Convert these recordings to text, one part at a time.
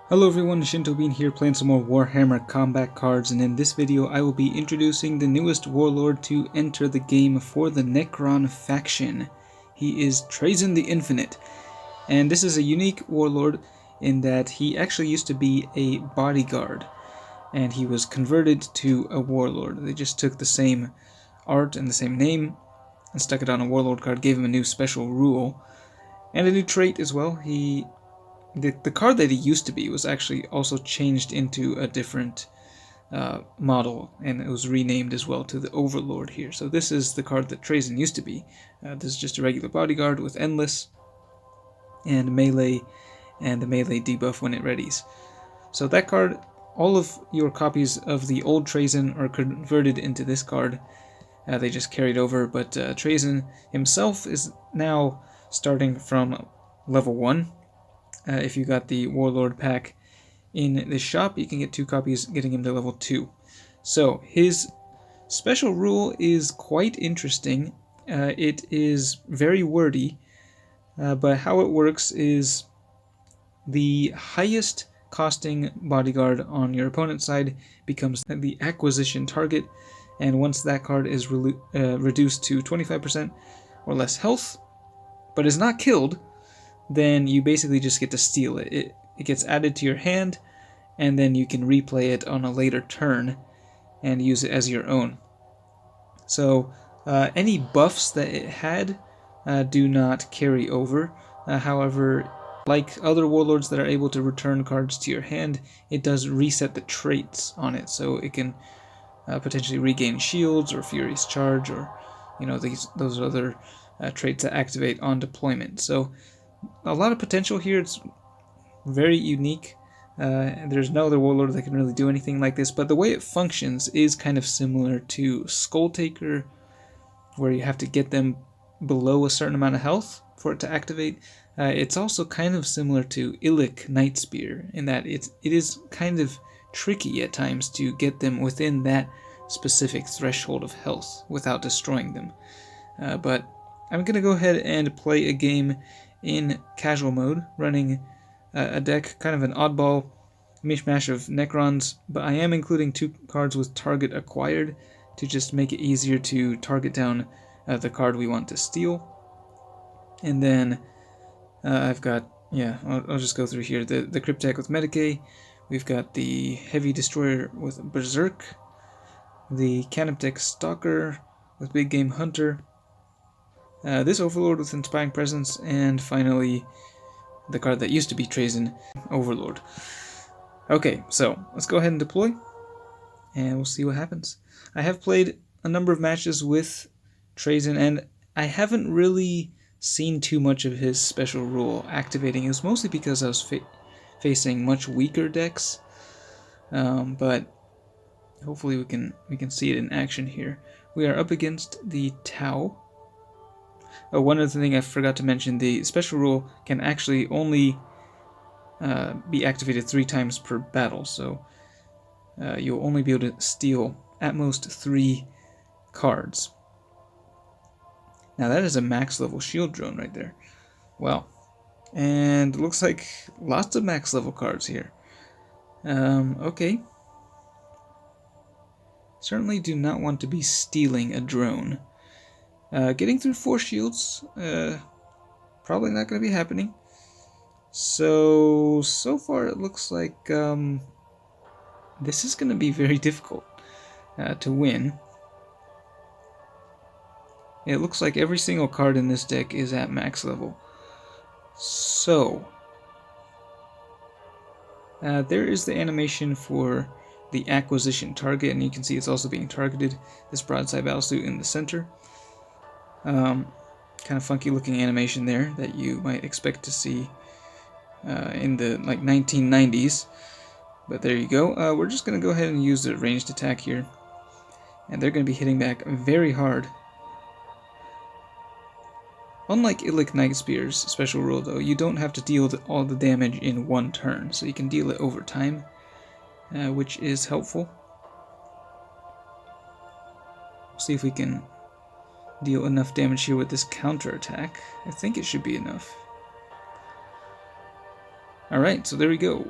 Hello everyone, Shinto Bean here playing some more Warhammer combat cards, and in this video I will be introducing the newest Warlord to enter the game for the Necron faction. He is Trazyn the Infinite, and this is a unique Warlord in that he actually used to be a bodyguard, and he was converted to a Warlord. They just took the same art and the same name and stuck it on a Warlord card, gave him a new special rule, and a new trait as well. The card that he used to be was actually also changed into a different model, and it was renamed as well to the Overlord here. So this is the card that Trazyn used to be. This is just a regular bodyguard with endless and melee, and the melee debuff when it readies. So that card, all of your copies of the old Trazyn are converted into this card. They just carried over, but Trazyn himself is now starting from level 1. If you got the Warlord pack in the shop, you can get 2 copies, getting him to level 2. So his special rule is quite interesting. It is very wordy, but how it works is the highest costing bodyguard on your opponent's side becomes the acquisition target, and once that card is reduced to 25% or less health, but is not killed, then you basically just get to steal it. It gets added to your hand, and then you can replay it on a later turn and use it as your own. So any buffs that it had do not carry over. However, like other warlords that are able to return cards to your hand, it does reset the traits on it, so it can potentially regain shields or furious charge, or those other traits that activate on deployment. So a lot of potential here. It's very unique. There's no other warlord that can really do anything like this, but the way it functions is kind of similar to Skulltaker, where you have to get them below a certain amount of health for it to activate. It's also kind of similar to Illic Nightspear in that it is kind of tricky at times to get them within that specific threshold of health without destroying them. But I'm going to go ahead and play a game in casual mode, running a deck, kind of an oddball mishmash of Necrons, but I am including 2 cards with target acquired to just make it easier to target down the card we want to steal. And then I've got, I'll just go through here, the Cryptek with Medicae, we've got the Heavy Destroyer with Berserk, the Canoptek Stalker with Big Game Hunter, this Overlord with Inspiring Presence, and finally the card that used to be Trazyn, Overlord. Okay, so let's go ahead and deploy, and we'll see what happens. I have played a number of matches with Trazyn, and I haven't really seen too much of his special rule activating. It was mostly because I was facing much weaker decks, but hopefully we can see it in action here. We are up against the Tau. Oh, one other thing I forgot to mention, the special rule can actually only be activated 3 times per battle, so you'll only be able to steal at most 3 cards. Now that is a max level shield drone right there. Wow. And it looks like lots of max level cards here. Okay. Certainly do not want to be stealing a drone. Getting through 4 shields, probably not going to be happening. So far it looks like this is going to be very difficult to win. It looks like every single card in this deck is at max level. So, there is the animation for the acquisition target, and you can see it's also being targeted. This broadside battlesuit in the center. Kind of funky looking animation there that you might expect to see in the 1990s, but there you go. We're just going to go ahead and use the ranged attack here, and they're going to be hitting back very hard. Unlike Illic Nightspear's special rule though, you don't have to deal all the damage in one turn, so you can deal it over time, which is helpful. We'll see if we can deal enough damage here with this counterattack. I think it should be enough. Alright, so there we go.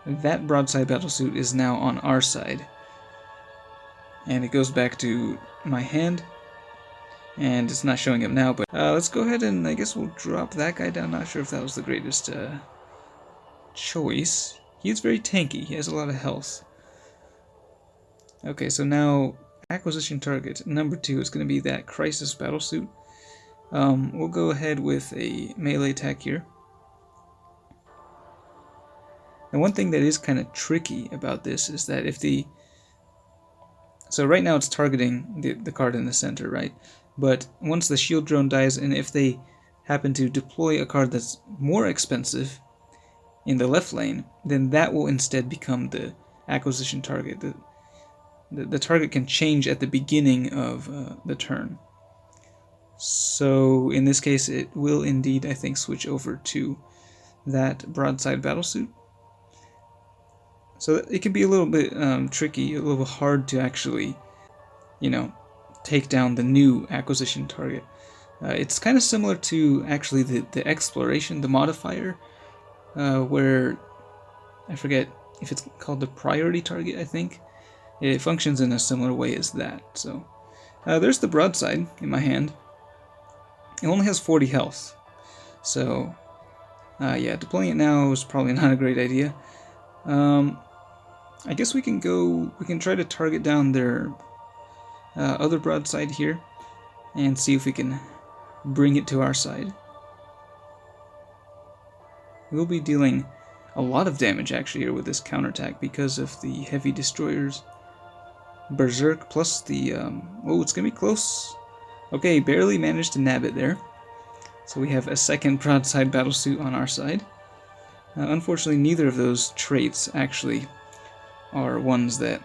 that broadside battlesuit is now on our side. And it goes back to my hand. And it's not showing up now, but let's go ahead and I guess we'll drop that guy down. Not sure if that was the greatest choice. He is very tanky. He has a lot of health. Okay, so now acquisition target number 2 is going to be that crisis battlesuit. We'll go ahead with a melee attack here. And one thing that is kind of tricky about this is that if the... So right now it's targeting the card in the center, right? But once the shield drone dies, and if they happen to deploy a card that's more expensive in the left lane, then that will instead become the acquisition target. The target can change at the beginning of the turn. So in this case, it will indeed, I think, switch over to that broadside battlesuit. So it can be a little bit tricky, a little bit hard to actually, take down the new acquisition target. It's kind of similar to actually the exploration, the modifier, where I forget if it's called the priority target, I think. It functions in a similar way as that. So there's the broadside in my hand. It only has 40 health. So yeah, deploying it now is probably not a great idea. I guess we can try to target down their other broadside here and see if we can bring it to our side. We'll be dealing a lot of damage actually here with this counterattack because of the heavy destroyers. Berserk plus the... oh, it's gonna be close. Okay, barely managed to nab it there. So we have a second broadside battlesuit on our side. Unfortunately, neither of those traits actually are ones that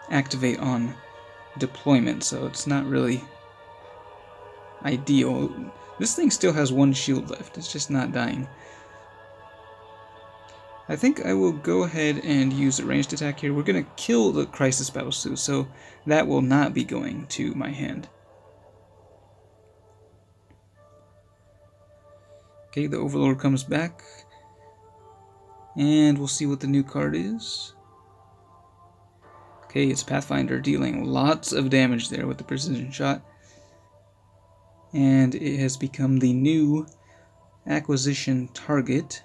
activate on deployment, so it's not really ideal. This thing still has one shield left, it's just not dying. I think I will go ahead and use a ranged attack here. We're going to kill the crisis battlesuit, so that will not be going to my hand. Okay, the overlord comes back, and we'll see what the new card is. Okay, it's Pathfinder, dealing lots of damage there with the precision shot. And it has become the new acquisition target.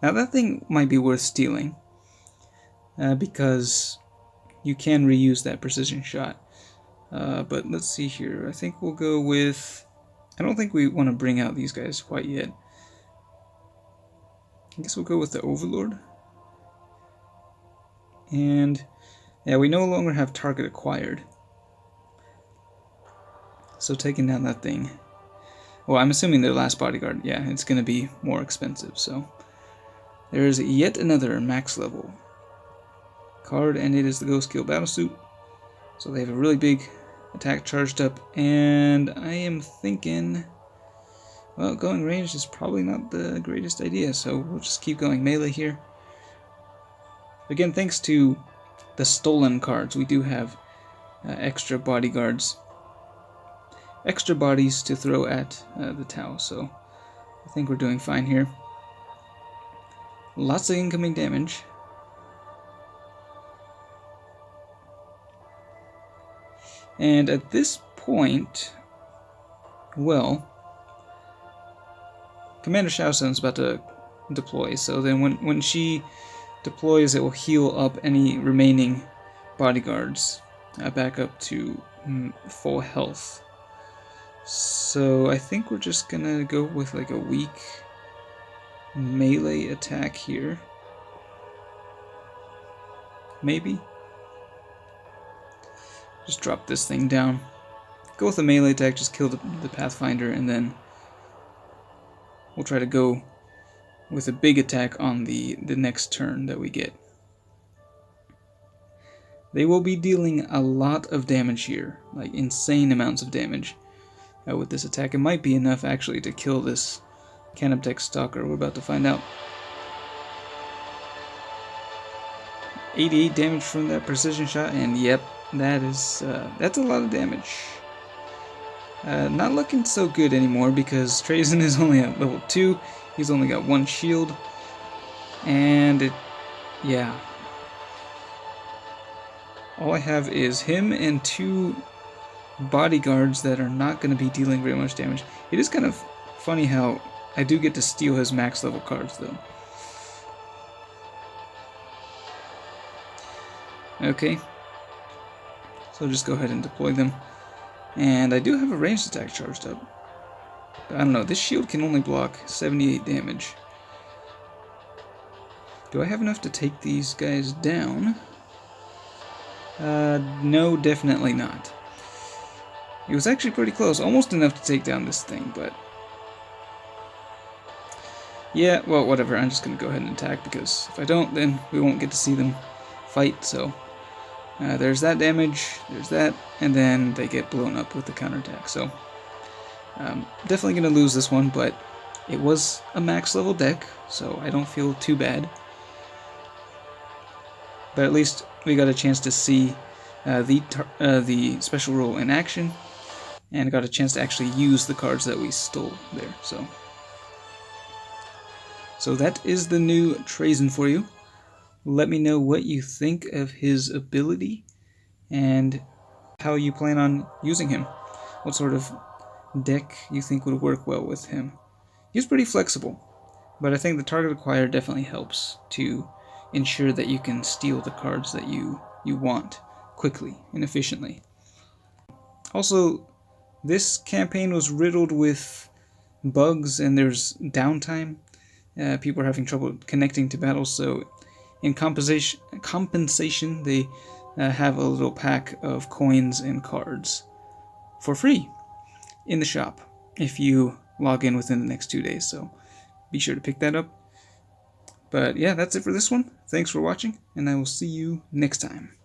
Now that thing might be worth stealing, because you can reuse that precision shot. But let's see here, I think we'll go with... I don't think we want to bring out these guys quite yet. I guess we'll go with the overlord. And yeah, we no longer have target acquired. So taking down that thing... Well, I'm assuming the last bodyguard, yeah, it's going to be more expensive, so... There is yet another max level card, and it is the Ghost Kill Battlesuit. So they have a really big attack charged up, and I am thinking... Well, going ranged is probably not the greatest idea, so we'll just keep going melee here. Again, thanks to the stolen cards, we do have extra bodyguards. Extra bodies to throw at the Tau, so I think we're doing fine here. Lots of incoming damage. And at this point, well, Commander Shaosun's about to deploy, so then when she deploys, it will heal up any remaining bodyguards back up to full health. So I think we're just gonna go with like a weak melee attack here. Maybe. Just drop this thing down. Go with a melee attack, just kill the Pathfinder, and then we'll try to go with a big attack on the next turn that we get. They will be dealing a lot of damage here, like insane amounts of damage with this attack. It might be enough actually to kill this Canoptech Stalker. We're about to find out. 88 damage from that precision shot, and yep, that's a lot of damage. Not looking so good anymore because Trazyn is only at level 2. He's only got one shield, and Yeah. All I have is him and 2 bodyguards that are not going to be dealing very much damage. It is kind of funny how I do get to steal his max level cards, though. Okay. So I'll just go ahead and deploy them. And I do have a ranged attack charged up. But I don't know, this shield can only block 78 damage. Do I have enough to take these guys down? No, definitely not. It was actually pretty close, almost enough to take down this thing, but... yeah, well, whatever, I'm just going to go ahead and attack, because if I don't, then we won't get to see them fight, so... there's that damage, there's that, and then they get blown up with the counterattack, so... definitely going to lose this one, but it was a max level deck, so I don't feel too bad. But at least we got a chance to see the special rule in action, and got a chance to actually use the cards that we stole there. So that is the new Trazyn for you. Let me know what you think of his ability, and how you plan on using him. What sort of deck you think would work well with him. He's pretty flexible, but I think the target acquire definitely helps to ensure that you can steal the cards that you want quickly and efficiently. Also, this campaign was riddled with bugs and there's downtime. People are having trouble connecting to battles, so in compensation they have a little pack of coins and cards for free in the shop if you log in within the next 2 days, so be sure to pick that up. But yeah, that's it for this one. Thanks for watching, and I will see you next time.